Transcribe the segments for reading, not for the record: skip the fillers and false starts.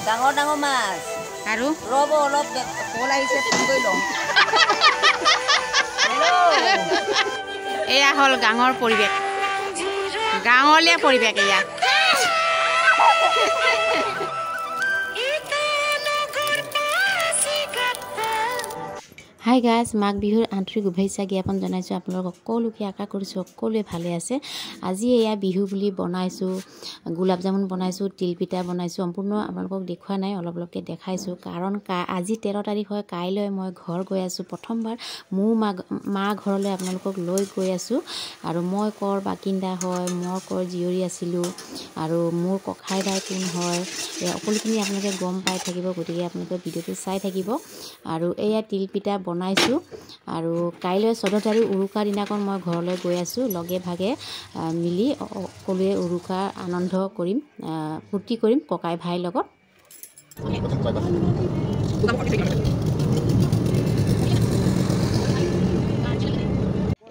ডাঙৰ ডাঙৰ মাছ আৰু ৰ'ব অলপ কল আহিছে ফোন কৰি লওঁ এয়া হ'ল গাঁৱৰ পৰিৱেশ গাঁৱলীয়া পৰিৱেশ এয়া হাই গাইজ মাঘ বিহুৰ আন্তৰিক শুভেচ্ছা জ্ঞাপন জনাইছোঁ আপোনালোকক সকলোকে আশা কৰিছোঁ সকলোৱে ভালে আছে আজি এয়া বিহু বুলি বনাইছোঁ গোলাপ জামুন বনাইছোঁ তিলপিঠা বনাইছোঁ সম্পূৰ্ণ আপোনালোকক দেখুৱা নাই অলপ অলপকৈ দেখাইছোঁ কাৰণ আজি 13 তাৰিখ হয় কাইলৈ মই ঘৰ গৈ আছোঁ প্ৰথমবাৰ মোৰ মা ঘৰলৈ আপোনালোকক লৈ গৈ আছোঁ আৰু মই কৰ বাকিন্দা হয় মই কৰ জীয়ৰী আছিলোঁ আৰু মোৰ ককাই ভাই কোন হয় সকলোখিনি আপোনালোকে গম পাই থাকিব গতিকে আপোনালোকে ভিডিঅ'টো চাই থাকিব আৰু এয়া তিলপিঠা বনাইছোঁ আৰু কাইলৈ 14 তাৰিখ উৰুকাৰ দিনাখন মই ঘৰলৈ গৈ আছোঁ লগে ভাগে মিলি সকলোৱে উৰুকাৰ আনন্দ কৰিম ফূৰ্তি কৰিম ককাই ভাইৰ লগত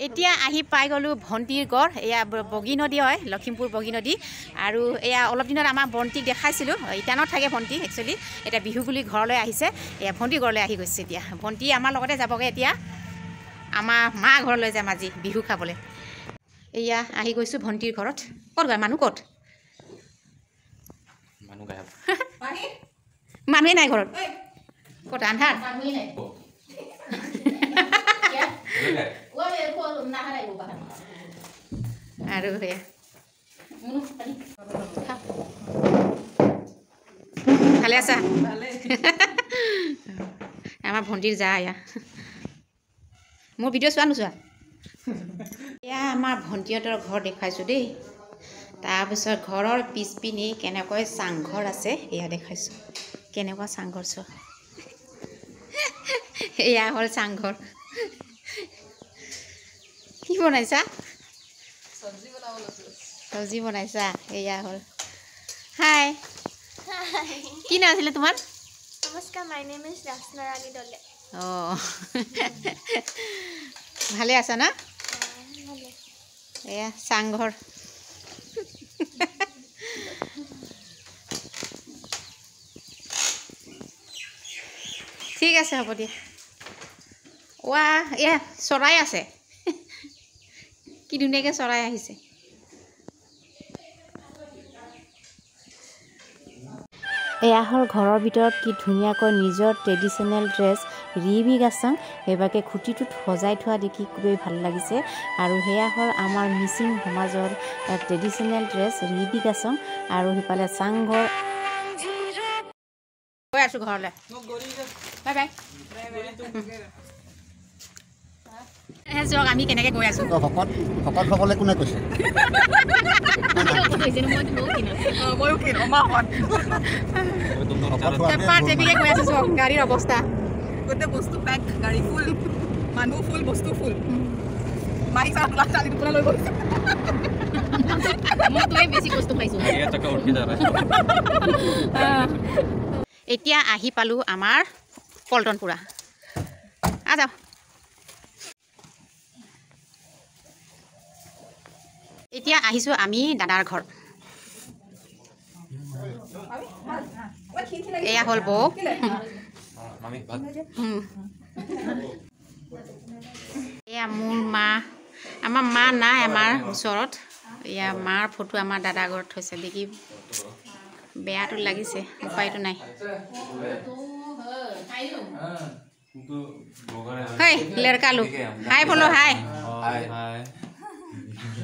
এতিয়া আহি পাই গ'লোঁ ভণ্টিৰ ঘৰ এয়া বগী নদী হয় লখিমপুৰ বগী নদী আৰু এয়া অলপ দিনত আমাৰ ভণ্টিক দেখাইছিলোঁ ইটানত থাকে ভণ্টি একচুৱেলি এতিয়া বিহু বুলি ঘৰলৈ আহিছে এয়া ভণ্টিৰ ঘৰলৈ আহি গৈছে এতিয়া ভণ্টি আমাৰ লগতে যাবগৈ এতিয়া আমাৰ মা ঘৰলৈ যাম আজি বিহু খাবলৈ এয়া আহি গৈছোঁ ভণ্টিৰ ঘৰত ক'ত গৈ মানুহ ক'ত মানুহে নাই ঘৰত ক'ত আন্ধাৰ আৰু ভালে আছা আমাৰ ভণ্টিৰ যা এয়া মোৰ ভিডিঅ' চোৱা নোচোৱা এয়া আমাৰ ভণ্টিহঁতৰ ঘৰ দেখুৱাইছোঁ দেই তাৰপিছত ঘৰৰ পিছপিনি কেনেকৈ চাংঘৰ আছে এয়া দেখাইছোঁ কেনেকুৱা চাংঘৰ চোৱা এয়া হ'ল চাংঘৰ কি বনাইছা চব্জি বনাইছা এয়া হ'ল হাই কি নাম আছিলে তোমাৰ নমস্কাৰ মাই নেম ইজ ৰাচনা ৰাণী দলে অঁ ভালে আছা না এয়া চাংঘৰ ঠিক আছে হ'ব দিয়া ৱা এয়া চৰাই আছে কি ধুনীয়াকৈ চৰাই আহিছে এয়া হ'ল ঘৰৰ ভিতৰত কি ধুনীয়াকৈ নিজৰ ট্ৰেডিশ্যনেল ড্ৰেছ ৰিবি গাছং সেইভাগে খুঁটিটোত সজাই থোৱা দেখি খুবেই ভাল লাগিছে আৰু সেয়া হ'ল আমাৰ মিচিং সমাজৰ ট্ৰেডিশ্যনেল ড্ৰেছ ৰিবি গাছং আৰু সিফালে চাংঘৰ গৈ আছোঁ ঘৰলৈ বাই বাই আমি কেনেকৈ গৈ আছোঁ সকলে কোনে কৈছে গাড়ীৰ অৱস্থা গোটেই বস্তু পেক গাড়ী ফুল মানুহ ফুল বস্তু ফুল মাহী চালি দুপুৰা লৈ গৈছে এতিয়া আহি পালোঁ আমাৰ পল্টনপুৰা যাওঁ এতিয়া আহিছোঁ আমি দাদাৰ ঘৰ এয়া হ'ল বৌ এয়া মোৰ মা আমাৰ মা নাই আমাৰ ওচৰত এয়া মাৰ ফটো আমাৰ দাদাৰ ঘৰত থৈছে দেখি বেয়াটো লাগিছে উপায়টো নাই হেই লড়কা লোক হাই বলো হাই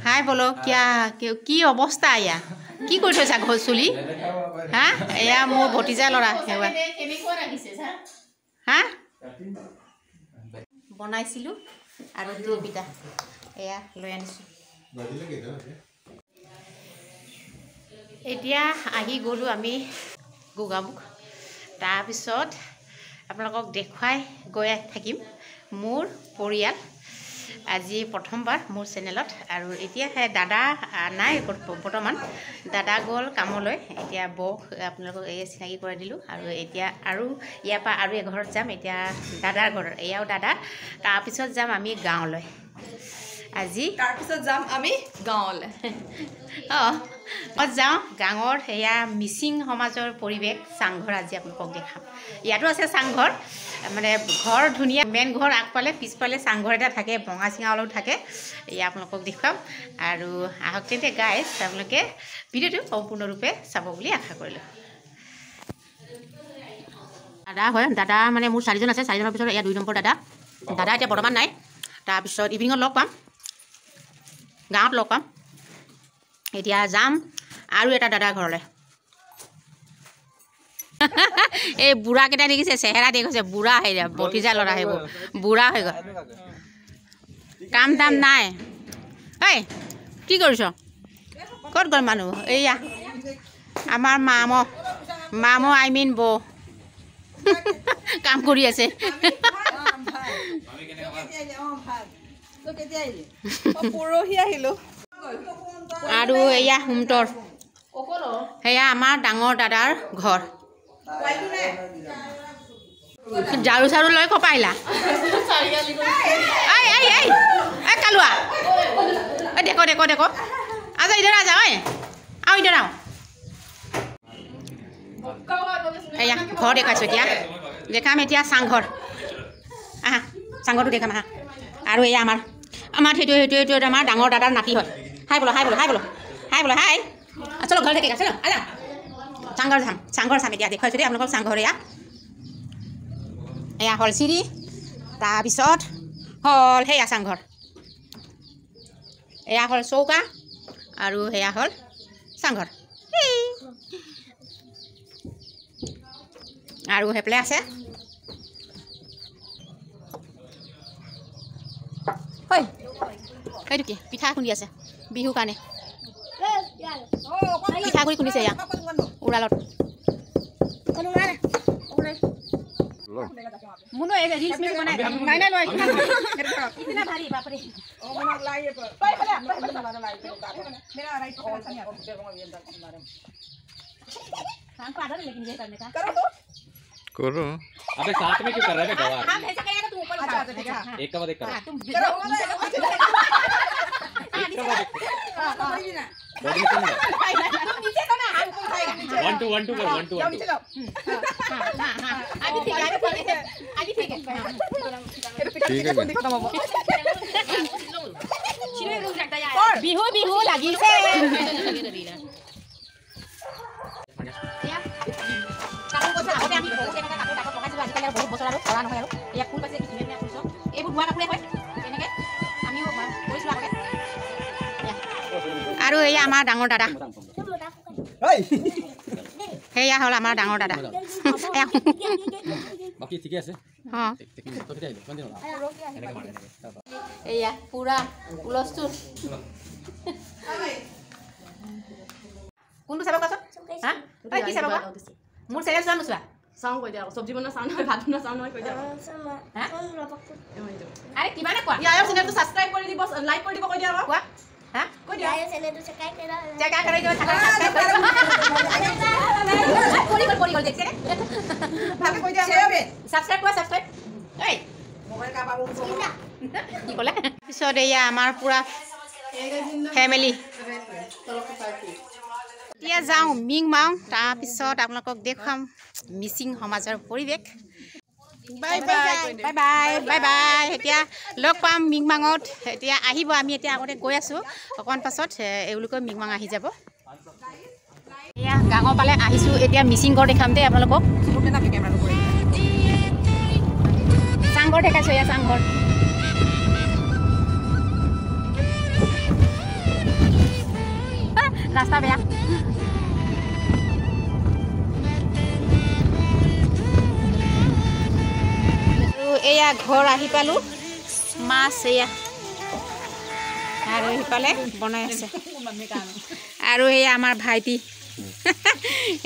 হাই বলো কি অৱস্থা এয়া কি কৰি থৈছা ঘৰ চুলি হা এয়া মোৰ ভতিজা ল'ৰা হা বনাইছিলোঁ আৰু তিলপিঠা এয়া লৈ আনিছোঁ এতিয়া আহি গ'লোঁ আমি গোগামুখ তাৰপিছত আপোনালোকক দেখুৱাই গৈ থাকিম মোৰ পৰিয়াল আজি প্ৰথমবাৰ মোৰ চেনেলত আৰু এতিয়া দাদা নাই বৰ্তমান দাদা গ'ল কামলৈ এতিয়া বৌক আপোনালোকক এই চিনাকি কৰাই দিলোঁ আৰু এতিয়া আৰু ইয়াৰ পৰা আৰু এঘৰত যাম এতিয়া দাদাৰ ঘৰত এয়াও দাদা তাৰপিছত যাম আমি গাঁৱলৈ আজি তাৰপিছত যাম আমি গাঁৱলৈ মই যাওঁ গাঁৱৰ সেয়া মিচিং সমাজৰ পৰিৱেশ চাংঘৰ আজি আপোনালোকক দেখাম ইয়াতো আছে চাংঘৰ মানে ঘৰ ধুনীয়া মেইন ঘৰ আগফালে পিছফালে চাংঘৰ এটা থাকে বঙা চিঙা অলপ থাকে এয়া আপোনালোকক দেখুৱাম আৰু আহক তেন্তে গাইজ আপোনালোকে ভিডিঅ'টো সম্পূৰ্ণৰূপে চাব বুলি আশা কৰিলোঁ দাদা হয় দাদা মানে মোৰ 4জন আছে 4জনৰ পিছত এয়া 2 নম্বৰ দাদা এতিয়া বৰ্তমান নাই তাৰপিছত ইভিনিঙত লগ পাম গাঁৱত লগ পাম এতিয়া যাম আৰু এটা দাদা ঘৰলৈ এই বুঢ়াকেইটা দেখিছে চেহেৰা দেখিছে বুঢ়া হৈ যায় ভতিজা ল'ৰা আহিব বুঢ়া হৈ গ'ল কাম দাম নাই ঐ কি কৰিছ ক'ত গ'ল মানুহ এইয়া আমাৰ মামো আই মিন বৌ কাম কৰি আছে পৰহি আহিলোঁ আৰু এয়া হোমটৰ সেয়া আমাৰ ডাঙৰ দাদাৰ ঘৰ ঝাৰু চাৰু লৈ ক'ৰ পৰা আহিলা এই কালুৱা এই দেখো আজা ইধৰ আজা ঐ আৰু ইধৰ আও এয়া ঘৰ দেখাইছোঁ এতিয়া দেখাম এতিয়া চাংঘৰ আহা চাংঘৰটো দেখাম আহা আৰু এয়া আমাৰ সেইটো আমাৰ ডাঙৰ দাদাৰ নাতি হয় হাই বোলো হাই চলো ঘৰ দেখি চলো আজা চাংঘৰ চাম এতিয়া দেখুৱাইছোঁ দেই আপোনালোকক চাংঘৰ এয়া হ'ল চিৰি তাৰপিছত হ'ল সেয়া চাংঘৰ এয়া হ'ল চৌকা আৰু সেয়া হ'ল চাংঘৰ আৰু সেইফালে আছে হয় সেইটো কি পিঠা খুন্দি আছে বিহুৰ কাৰণে পিঠাগুড়ি খুন্দিছে এয়া উৰালত মুনো এই ৰিলছ মিল বনাই নাই লৈ কিतना ভাৰী বাপৰে करो अबे साथ में क्यों कर रहे हो हम ऐसे करेंगे तो ऊपर उठा एक का बाद एक करो तुम बॉडी में तुम नीचे तो ना हम ऊपर उठाएगा 1 2 1 2 कर 1 2 1 2 अभी ठीक है ठीक है बिहू লাগিছে বহুত বছৰ আৰু কৰা নহয় আৰু ইয়াক ফুল পাইছে ধুনীয়া ফুল এইবোৰ ধোৱা কাপোৰে হয় এনেকৈ আমিও কৰিছোঁ আগতে আৰু এয়া আমাৰ ডাঙৰ দাদা সেয়া হ'ল আমাৰ ডাঙৰ দাদা বাকি ঠিকে আছে অঁ এয়া পুৰা হুলস্থুল কোনটো চাব কোৱাচোন হা কি চাব মোৰ চেনেল চোৱা নোচোৱা চাওঁ কৈ দিয়া চব্জি বনোৱা চাওঁ নহয় ভাত বনোৱা চাওঁ নহয় কৈ দিয়া আৰে কিবা না কোৱা ইয়াৰ চেনেলটো ছাবস্ক্ৰাইব কৰি দিব লাইক কৰি দিব কৈ দিয়া কোৱা হা কৈ দিয়া চেক কৰি দিব কৰি গ'ল দেখিছে ভালকৈ কৈ দিয়া ছাবস্ক্ৰাইব কৰা ছাবস্ক্ৰাইব এই কি ক'লে পিছত এয়া আমাৰ পুৰা ফেমিলি এতিয়া যাওঁ মিং মাও তাৰপিছত আপোনালোকক দেখুৱাম মিচিং সমাজৰ পৰিৱেশ বাই বাই এতিয়া লগ পাম মিংমাঙত এতিয়া আহিব আমি এতিয়া আগতে গৈ আছোঁ অকণমান পাছত এওঁলোকৰ মিংমাং আহি যাব এয়া গাঁৱৰ পালে আহিছোঁ এতিয়া মিচিং ঘৰ দেখাম দেই আপোনালোকক চাংঘৰ দেখাইছোঁ এয়া চাংঘৰ ৰাস্তা বেয়া এয়া ঘৰ আহি পালোঁ মাছ এয়া আৰু সিফালে বনাই আছে আৰু এয়া আমাৰ ভাইটি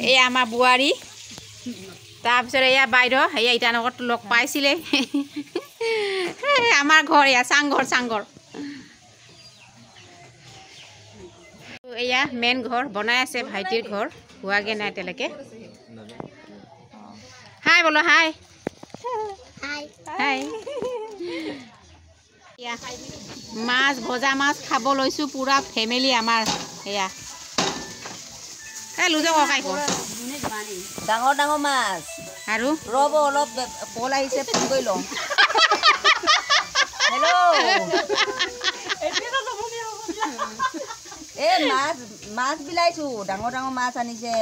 এয়া আমাৰ বোৱাৰী তাৰপিছত এয়া বাইদেউ এয়া ইটানগৰত লগ পাইছিলে আমাৰ ঘৰ এয়া চাংঘৰ এয়া মেইন ঘৰ বনাই আছে ভাইটিৰ ঘৰ হোৱাগে নাই এতিয়ালৈকে হাই বোলো হাই হাই মাছ ভজা মাছ খাব লৈছোঁ পুৰা ফেমিলি আমাৰ এয়া এই লুজক ককাই ডাঙৰ ডাঙৰ মাছ আৰু ৰ'ব অলপ কল আহিছে ফোন কৰি লওঁ হেল্ল' এই মাছ বিলাইছোঁ ডাঙৰ ডাঙৰ মাছ আনিছে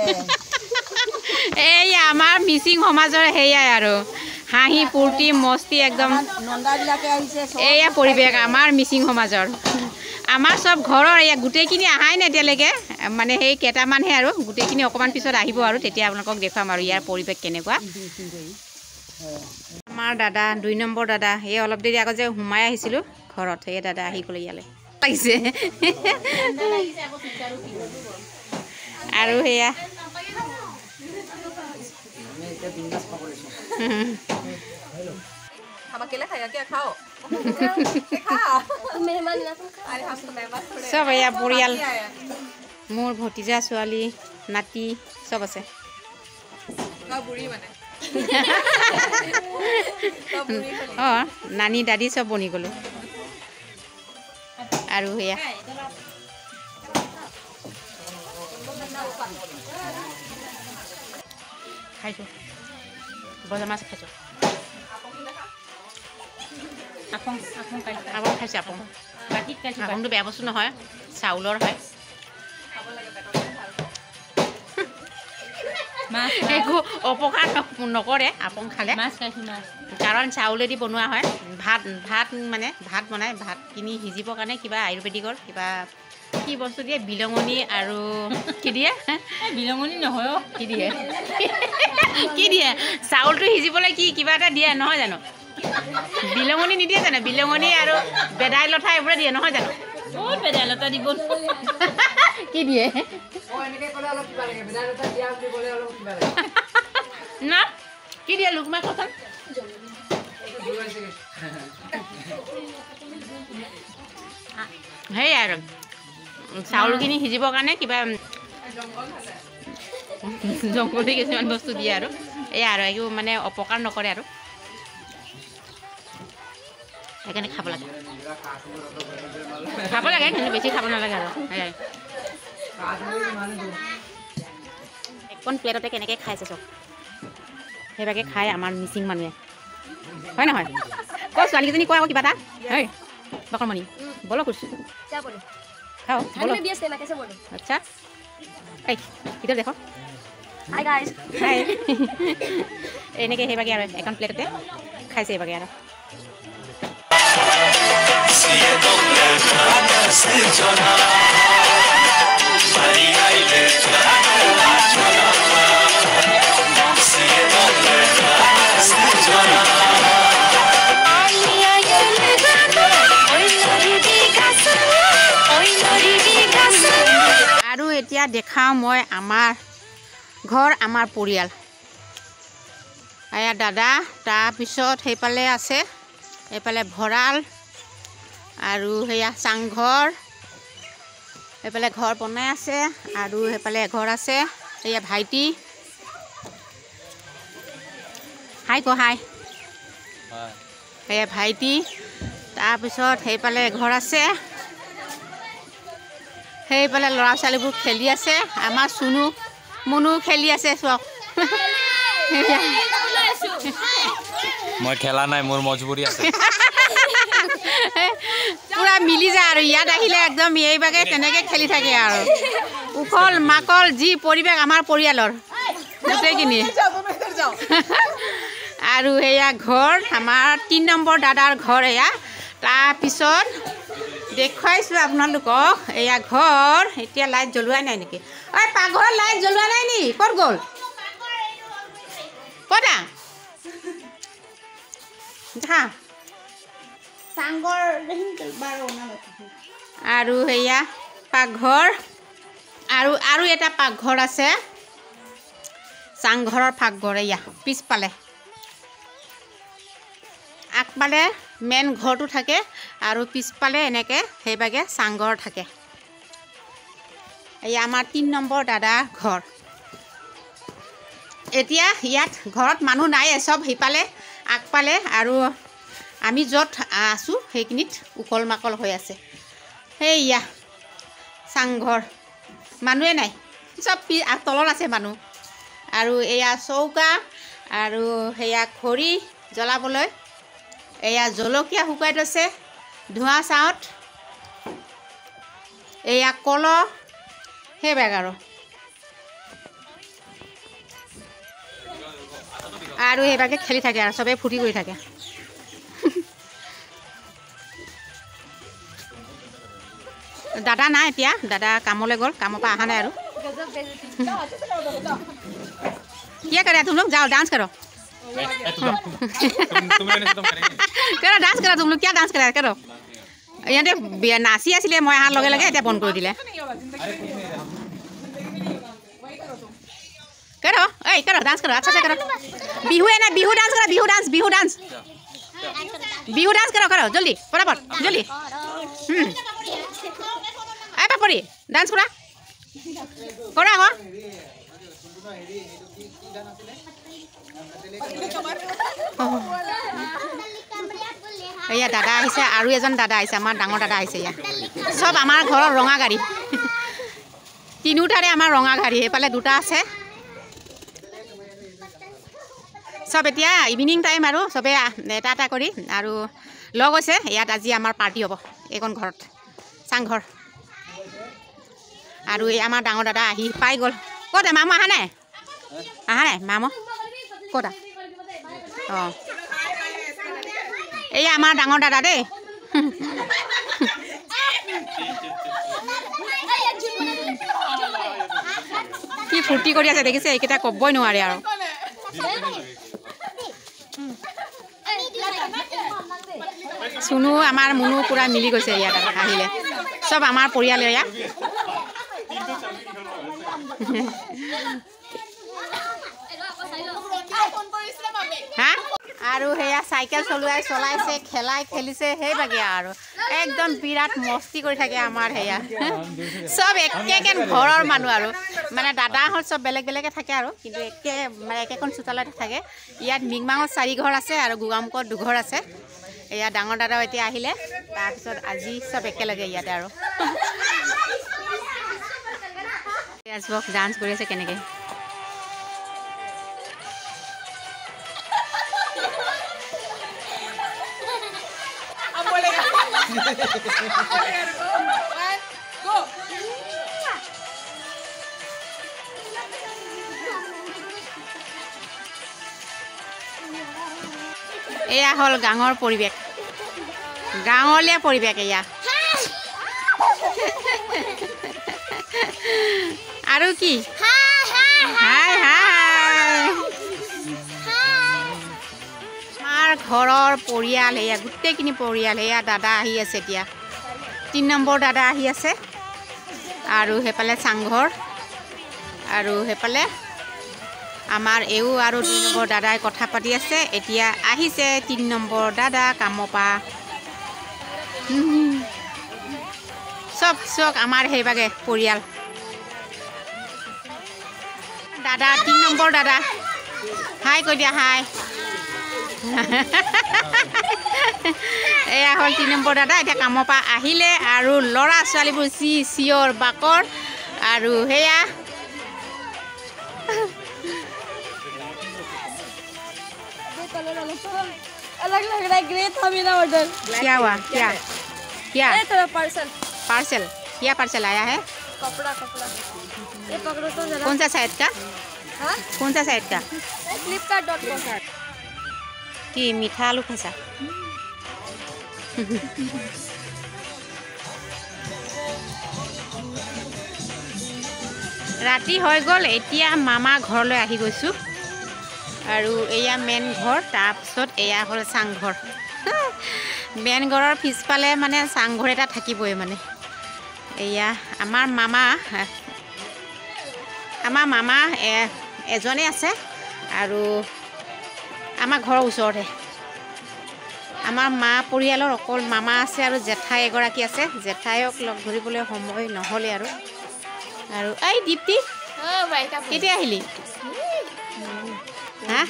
এই আমাৰ মিচিং সমাজৰ সেয়াই আৰু হাঁহি ফূৰ্তি মস্তি একদম নন্দাবিলাকে আহিছে এয়া পৰিৱেশ আমাৰ মিচিং সমাজৰ আমাৰ চব ঘৰৰ এয়া গোটেইখিনি অহাই নাই এতিয়ালৈকে মানে সেই কেইটামানহে আৰু গোটেইখিনি অকণমান পিছত আহিব আৰু তেতিয়া আপোনালোকক দেখুৱাম আৰু ইয়াৰ পৰিৱেশ কেনেকুৱা আমাৰ দাদা 2 নম্বৰ দাদা এই অলপ দেৰি আগত যে সোমাই আহিছিলোঁ ঘৰত সেই দাদা আহি গ'লে ইয়ালৈ লাগিছে আৰু সেয়া চব এয়া পৰিয়াল মোৰ ভতিজা ছোৱালী নাতি চব আছে অঁ নানী দাদী চব বনি গ'লোঁ আৰু সেয়া খাইছোঁ ভজা মাছ খাইছোঁ আপং খাইছোঁ আপংটো বেয়া বস্তু নহয় চাউলৰ হয় একো অপকাৰ নকৰে আপং খালে কাৰণ চাউলেদি বনোৱা হয় ভাত বনাই ভাত কিনি সিজিবৰ কাৰণে কিবা আয়ুৰ্বেদিকৰ কিবা কি বস্তু দিয়ে বিলঙনি আৰু কি দিয়ে বিলঙনি নহয় কি দিয়ে চাউলটো সিজিবলৈ কি কিবা এটা দিয়ে নহয় জানো বিলঙনি নিদিয়ে জানো বিলঙনি আৰু বেদাইলতা এইবোৰে দিয়ে নহয় জানো বেদাইলতা দিব কি দিয়ে না কি দিয়ে লোকমা কথা সেই আৰু চাউলখিনি সিজিবৰ কাৰণে কিবা জংঘলী কিছুমান বস্তু দিয়ে আৰু এই আৰু একো মানে অপকাৰ নকৰে আৰু সেইকাৰণে খাব লাগে কিন্তু বেছি খাব নালাগে আৰু এখন প্লেটতে কেনেকৈ খাইছে চব সেইভাগে খাই আমাৰ মিচিং মানুহে হয় নহয় ক ছোৱালীকেইজনী কোৱা আকৌ কিবা এটা হয় বকৰমণি বলো কুছ খাও বলো আচ্ছা এই ইধৰ দেখো হাই গাইজ হাই এনেকৈ সেইভাগে আৰু এখন প্লেটতে খাইছে এইভাগে আৰু আৰু এতিয়া দেখাওঁ মই আমাৰ ঘৰ আমাৰ পৰিয়াল এয়া দাদা তাৰপিছত সেইফালে আছে এইফালে ভঁৰাল আৰু সেয়া চাংঘৰ এইফালে ঘৰ বনাই আছে আৰু সেইফালে এঘৰ আছে এয়া ভাইটি হাই ক হাই এয়া ভাইটি তাৰপিছত সেইফালে এঘৰ আছে সেইফালে ল'ৰা ছোৱালীবোৰ খেলি আছে আমাৰ চুনু মুনু খেলি আছে চক মই খেলা নাই মোৰ মজবুৰি আছে পুৰা মিলি যায় আৰু ইয়াত আহিলে একদম এইভাগে তেনেকৈ খেলি থাকে আৰু উখল মাকল যি পৰিৱেশ আমাৰ পৰিয়ালৰ গোটেইখিনি আৰু সেয়া ঘৰ আমাৰ 3 নম্বৰ দাদাৰ ঘৰ এয়া তাৰপিছত দেখুৱাইছোঁ আপোনালোকক এয়া ঘৰ এতিয়া লাইট জ্বলোৱাই নাই নেকি ঐ পাকঘৰত লাইট জ্বলোৱা নাই নি ক'ত গ'ল ক'তা দেখা আৰু সেয়া পাকঘৰ আৰু এটা পাকঘৰ আছে চাংঘৰৰ পাকঘৰ এয়া পিছফালে আগফালে মেইন ঘৰটো থাকে আৰু পিছফালে এনেকৈ সেইভাগে চাংঘৰ থাকে এয়া আমাৰ 3 নম্বৰ দাদা ঘৰ এতিয়া ইয়াত ঘৰত মানুহ নাই চব সিফালে আগফালে আৰু আমি য'ত আছোঁ সেইখিনিত উখল মাকল হৈ আছে সেইয়া চাংঘৰ মানুহে নাই চব তলত আছে মানুহ আৰু এয়া চৌকা আৰু সেয়া খৰি জ্বলাবলৈ এয়া জলকীয়া শুকাই থৈছে ধোঁৱা চাওঁত এয়া কল সেইবিলাক আৰু সেইভাগে খেলি থাকে আৰু চবেই ফূৰ্তি কৰি থাকে দাদা নাই এতিয়া দাদা কামলৈ গ'ল কামৰ পৰা অহা নাই আৰু क्या करे तुम लोग जाओ डांस करो करो डांस करो तुम लोग क्या डांस करा करो यहाँ नाची आছিলে मैं अহাৰ लगे लगे बंद कर दिले करो ए करो डांस करो अच्छा से करो बिहू है ना बिहू डांस करो बिहू डांस करो करो जल्दी फटाफट जल्दी आए पापड़ी डांस करा करा हो এয়া দাদা আহিছে আৰু এজন দাদা আহিছে আমাৰ ডাঙৰ দাদা আহিছে এয়া চব আমাৰ ঘৰৰ ৰঙা গাড়ী তিনিওটাৰে আমাৰ ৰঙা গাড়ী এইফালে দুটা আছে চব এতিয়া ইভিনিং টাইম আৰু চবে এটা এটা কৰি আৰু লগ হৈছে ইয়াত আজি আমাৰ পাৰ্টি হ'ব এইখন ঘৰত চাংঘৰ আৰু এই আমাৰ ডাঙৰ দাদা আহি পাই গ'ল ক'ত মামু অহা নাই মামু ক'ত অঁ এই আমাৰ ডাঙৰ দাদা দেই কি ফূৰ্তি কৰি আছে দেখিছে এইকেইটা ক'বই নোৱাৰে আৰু চুনু আমাৰ মুনু পুৰা মিলি গৈছে ইয়াত আহিলে চব আমাৰ পৰিয়াল ইয়াত হা আৰু সেয়া চাইকেল চলাইছে খেলিছে সেইভাগে আৰু একদম বিৰাট মস্তি কৰি থাকে আমাৰ সেয়া চব একে ঘৰৰ মানুহ আৰু মানে দাদাহঁত চব বেলেগ বেলেগে থাকে আৰু কিন্তু মানে একেখন চোতালতে থাকে ইয়াত মিংমাঙত 4 ঘৰ আছে আৰু গোগামুখত 2 ঘৰ আছে এয়া ডাঙৰ দাদাও এতিয়া আহিলে তাৰপিছত আজি চব একেলগে ইয়াতে আৰু ডান্স কৰি আছে কেনেকৈ এয়া হ'ল গাঁৱৰ পৰিৱেশ গাঁৱলীয়া পৰিৱেশ এয়া আৰু কি হাই আমাৰ ঘৰৰ পৰিয়াল এয়া গোটেইখিনি পৰিয়াল এয়া দাদা আহি আছে এতিয়া 3 নম্বৰ দাদা আহি আছে আৰু সেইফালে চাংঘৰ আৰু সেইফালে আমাৰ এও আৰু 2 নম্বৰ দাদাই কথা পাতি আছে এতিয়া আহিছে 3 নম্বৰ দাদা কামৰ পৰা চব আমাৰ সেইভাগে পৰিয়াল দাদা 3 নম্বৰ দাদা হাই কৈ দিয়া হাই এয়া হ'ল 3 নম্বৰ দাদা এতিয়া কামৰ পৰা আহিলে আৰু ল'ৰা ছোৱালীবোৰ চিঞৰ বাকৰ আৰু সেয়া अलग लग रहा है ग्रे था मेरा ऑर्डर क्या हुआ क्या ये तेरा पार्सल क्या पार्सल आया है कपड़ा ये पकड़ो तो जरा कौन सा साइड का हाँ कौन सा साइड का flipkart.com কি মিঠা আলু খাইছা ৰাতি হৈ গ'ল এতিয়া মামা ঘৰলৈ আহি গৈছোঁ আৰু এয়া মেইন ঘৰ তাৰপিছত এয়া হ'ল চাংঘৰ মেইন ঘৰৰ পিছফালে মানে চাংঘৰ এটা থাকিবই মানে এয়া আমাৰ মামা এজনে আছে আৰু আমাৰ ঘৰৰ ওচৰতে আমাৰ মা পৰিয়ালৰ অকল মামা আছে আৰু জেঠাই এগৰাকী আছে জেঠাইক লগ ধৰিবলৈ সময় নহ'লে আৰু এই দীপ্তি কেতিয়া আহিলি হা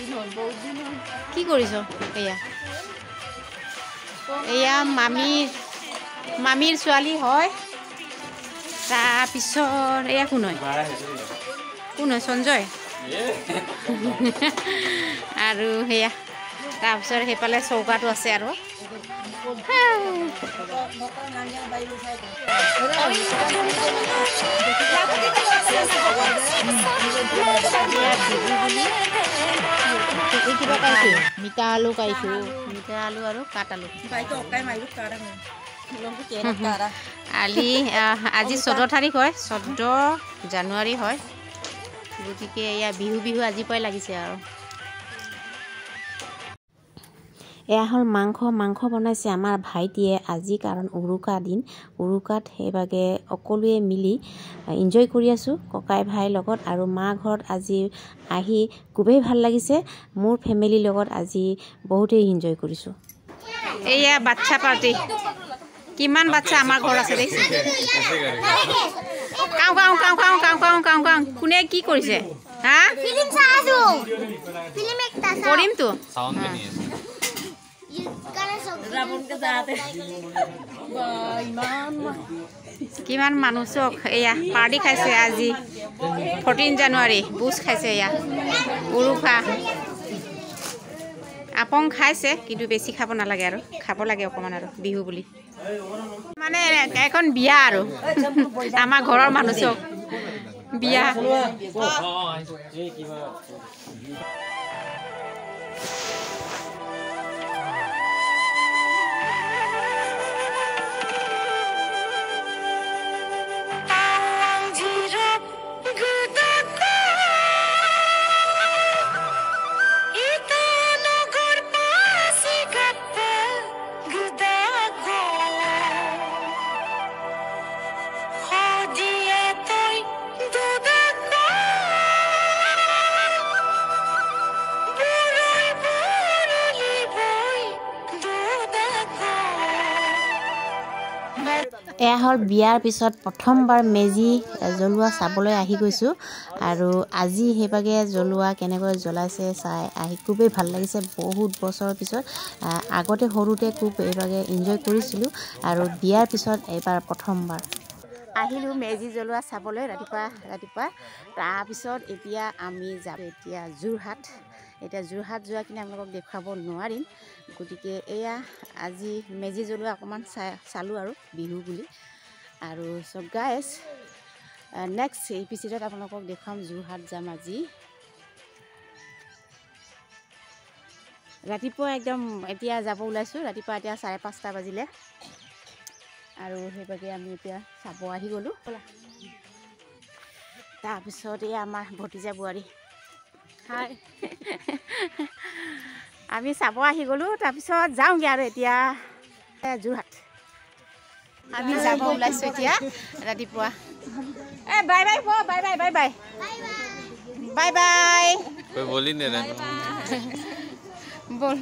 কি কৰিছ এয়া এয়া মামীৰ ছোৱালী হয় তাৰপিছত এয়া কোন হয় সঞ্জয় আৰু সেয়া তাৰপিছত সেইফালে চৌকাটো আছে আৰু মিঠা আলু খাইছোঁ মিঠা আলু আৰু কাঠ আলু আজি 14 তাৰিখ হয় 14 জানুৱাৰী হয় গতিকে এয়া বিহু আজিৰ পৰাই লাগিছে আৰু এয়া হ'ল মাংস বনাইছে আমাৰ ভাইটিয়ে আজি কাৰণ উৰুকা দিন উৰুকাত সেইভাগে সকলোৱে মিলি এনজয় কৰি আছোঁ ককাই ভাইৰ লগত আৰু মা ঘৰত আজি আহি খুবেই ভাল লাগিছে মোৰ ফেমিলিৰ লগত আজি বহুতেই এনজয় কৰিছোঁ এয়া বাচ্চা পাৰ্টি কিমান বাচ্চা আমাৰ ঘৰত আছে দেখিছে কাউ কোনে কি কৰিছে হা ফিল্ম চাইছো ফিল্ম একটা কৰিম তো সাউন্ড নি আছে কিমান মানুহ চক এয়া পাৰ্টি খাইছে আজি 14 জানুৱাৰী বুজ খাইছে এয়া উৰুকা আপং খাইছে কিন্তু বেছি খাব নালাগে আৰু খাব লাগে অকমান আৰু বিহু বুলি মানে এখন বিয়া আৰু আমাৰ ঘৰৰ মানুহ চক বিয়া এয়া হ'ল বিয়াৰ পিছত প্ৰথমবাৰ মেজি জ্বলোৱা চাবলৈ আহি গৈছোঁ আৰু আজি সেইভাগে জ্বলোৱা কেনেকৈ জ্বলাইছে চাই আহি খুবেই ভাল লাগিছে বহুত বছৰৰ পিছত আগতে সৰুতে খুব এইভাগে এনজয় কৰিছিলোঁ আৰু বিয়াৰ পিছত এইবাৰ প্ৰথমবাৰ আহিলোঁ মেজি জ্বলোৱা চাবলৈ ৰাতিপুৱা তাৰপিছত এতিয়া আমি যাম এতিয়া যোৰহাট যোৱা কিনে আপোনালোকক দেখুৱাব নোৱাৰিম গতিকে এয়া আজি মেজি জ্বলোৱা অকণমান চালোঁ আৰু বিহু বুলি আৰু সব গাইজ নেক্সট এপিচডত আপোনালোকক দেখুৱাম যোৰহাট যাম আজি ৰাতিপুৱা একদম এতিয়া যাব ওলাইছোঁ ৰাতিপুৱা এতিয়া 5:30 বাজিলে আৰু সেইভাগে আমি এতিয়া চাব আহি গ'লোঁ তাৰপিছত এই আমাৰ ভতিজা বোৱাৰী হাই আমি চাব আহি গ'লোঁ তাৰপিছত যাওঁগৈ আৰু এতিয়া যোৰহাট আমি যাব ওলাইছোঁ এতিয়া ৰাতিপুৱা বাই বাই বলি নে বল